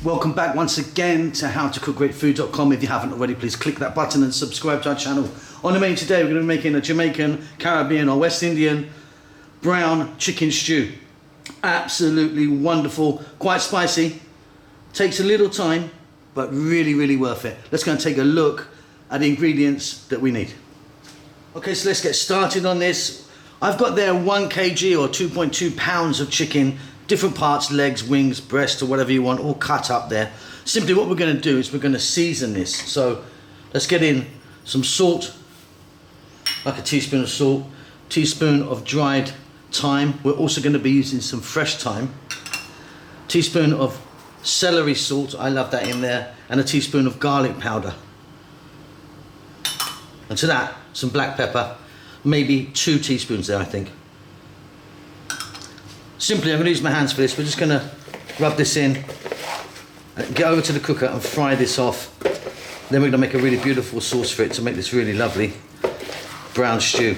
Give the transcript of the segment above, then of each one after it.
Welcome back once again to howtocookgreatfood.com. If you haven't already, please click that button and subscribe to our channel. On the menu today, we're going to be making a Jamaican, Caribbean or West Indian brown chicken stew. Absolutely wonderful, quite spicy, takes a little time, but really worth it. Let's go and take a look at the ingredients that we need. Okay, so let's get started on this. I've got there 1 kg or 2.2 pounds of chicken, different parts, legs, wings, breast, or whatever you want, all cut up there. Simply what we're going to do is we're going to season this. So let's get in some salt, like a teaspoon of salt, teaspoon of dried thyme. We're also going to be using some fresh thyme, teaspoon of celery salt, I love that in there, and a teaspoon of garlic powder. And to that, some black pepper, maybe 2 teaspoons there, I think. Simply, I'm going to use my hands for this. We're just going to rub this in, get over to the cooker and fry this off. Then we're going to make a really beautiful sauce for it to make this really lovely brown stew.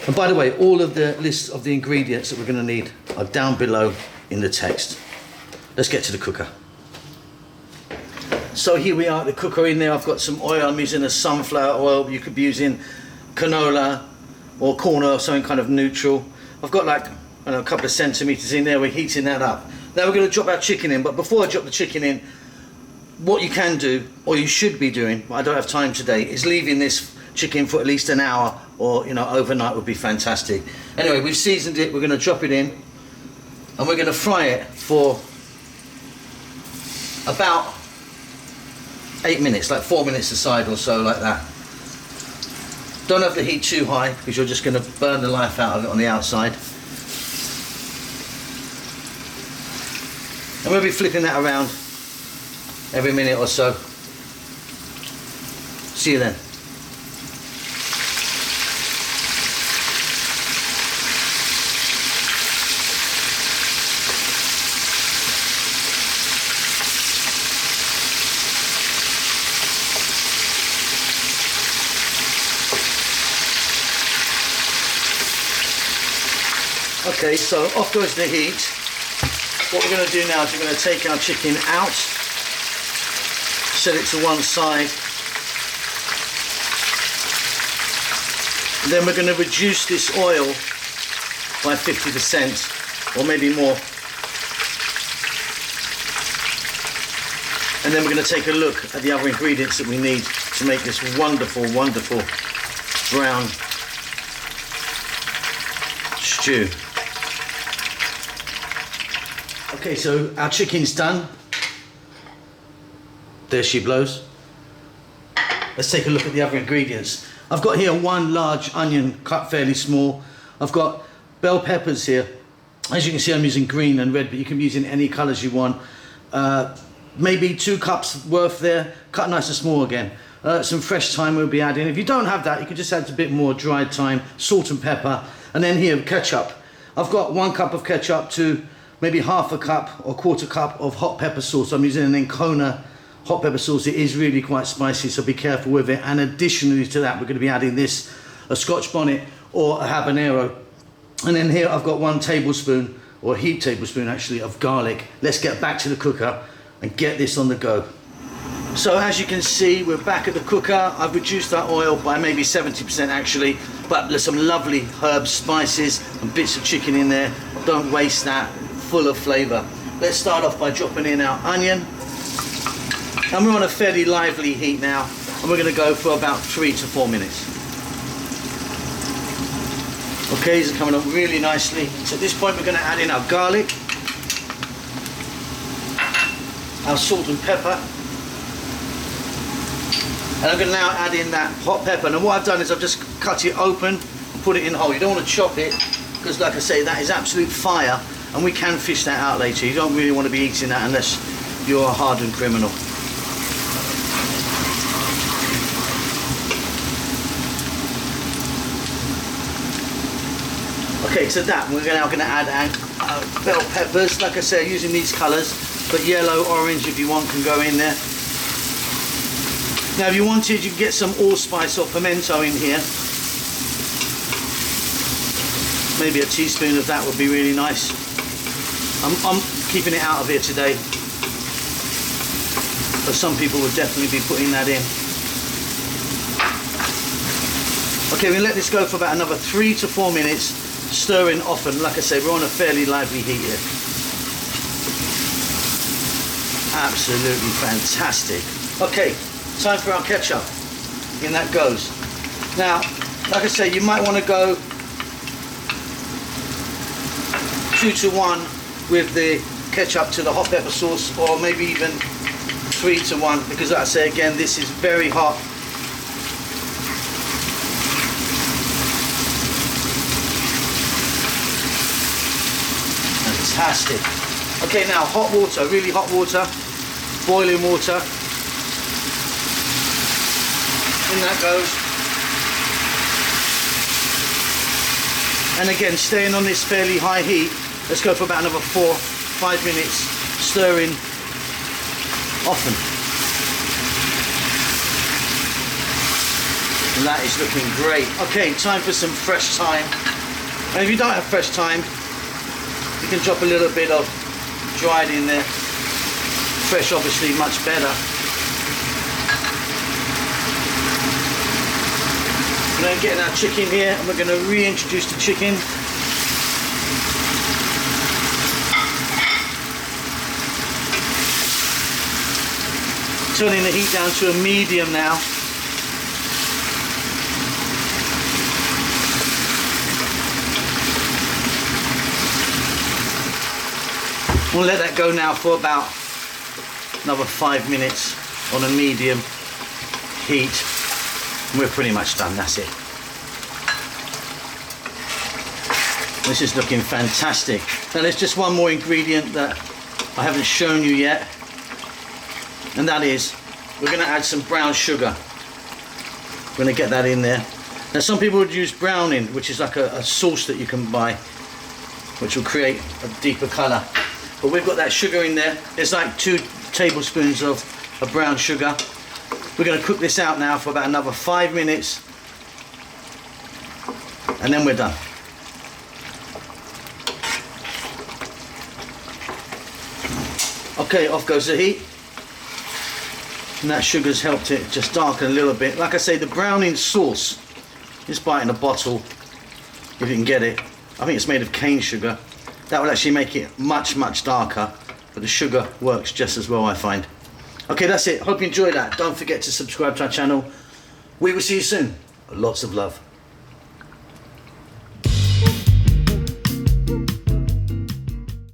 And by the way, all of the list of the ingredients that we're going to need are down below in the text. Let's get to the cooker. So here we are at the cooker. In there I've got some oil. I'm using a sunflower oil. You could be using canola or corn oil, something kind of neutral. I've got like a couple of centimeters in there. We're heating that up. Now we're going to drop our chicken in, but before I drop the chicken in, what you can do, or you should be doing, but I don't have time today, is leaving this chicken for at least an hour, or overnight would be fantastic. Anyway, we've seasoned it. We're going to drop it in and we're going to fry it for about 8 minutes, like 4 minutes aside or so, like that. Don't have the heat too high because you're just going to burn the life out of it on the outside. And we'll be flipping that around every minute or so. See you then. Okay, so off goes the heat. What we're going to do now is we're going to take our chicken out, set it to one side, and then we're going to reduce this oil by 50% or maybe more. And then we're going to take a look at the other ingredients that we need to make this wonderful brown stew. Okay, so our chicken's done. There she blows. Let's take a look at the other ingredients. I've got here 1 large onion cut fairly small. I've got bell peppers here. As you can see, I'm using green and red, but you can be using any colors you want. Maybe 2 cups worth there, cut nice and small again. Some fresh thyme we'll be adding. If you don't have that, you can just add a bit more dried thyme, salt and pepper. And then here, ketchup. I've got 1 cup of ketchup to maybe half a cup or 1/4 cup of hot pepper sauce. I'm using an Encona hot pepper sauce. It is really quite spicy, so be careful with it. And additionally to that, we're going to be adding this, a Scotch bonnet or a habanero. And then here I've got 1 tablespoon, or a heaped tablespoon actually, of garlic. Let's get back to the cooker and get this on the go. So as you can see, we're back at the cooker. I've reduced that oil by maybe 70% actually, but there's some lovely herbs, spices and bits of chicken in there. Don't waste that, full of flavour. Let's start off by dropping in our onion. And we're on a fairly lively heat now, and we're going to go for about 3 to 4 minutes. Okay, these are coming up really nicely. So at this point we're going to add in our garlic, our salt and pepper, and I'm going to now add in that hot pepper. And what I've done is I've just cut it open and put it in whole. You don't want to chop it because, like I say, that is absolute fire, and we can fish that out later. You don't really want to be eating that unless you're a hardened criminal. Okay, to that we're now going to add our bell peppers. Like I say, using these colours, but yellow, orange if you want can go in there. Now if you wanted, you can get some allspice or pimento in here. Maybe a teaspoon of that would be really nice. I'm keeping it out of here today. but some people would definitely be putting that in. Okay, we'll let this go for about another 3 to 4 minutes, stirring often. Like I say, we're on a fairly lively heat here. Absolutely fantastic. Okay, time for our ketchup. In that goes. Now, like I say, you might want to go 2 to 1 with the ketchup to the hot pepper sauce, or maybe even 3 to 1, because like I say again, this is very hot. Fantastic. Okay, now hot water, really hot water, boiling water. In that goes. And again, staying on this fairly high heat, let's go for about another 4-5 minutes, stirring often. And that is looking great. Okay, time for some fresh thyme. And if you don't have fresh thyme, you can drop a little bit of dried in there. Fresh, obviously, much better. We're then getting our chicken here, and we're going to reintroduce the chicken. Turning the heat down to a medium now. We'll let that go now for about another 5 minutes on a medium heat. And we're pretty much done, that's it. This is looking fantastic. Now there's just one more ingredient that I haven't shown you yet. And that is, we're going to add some brown sugar. We're going to get that in there. Now some people would use browning, which is like a sauce that you can buy, which will create a deeper colour. But we've got that sugar in there. There's like 2 tablespoons of brown sugar. We're going to cook this out now for about another 5 minutes. And then we're done. Okay, off goes the heat. And that sugar's helped it just darken a little bit. Like I say, the browning sauce, just buy it in a bottle if you can get it. I think it's made of cane sugar. That will actually make it much, much darker, but the sugar works just as well, I find. Okay, that's it. Hope you enjoyed that. Don't forget to subscribe to our channel. We will see you soon. Lots of love.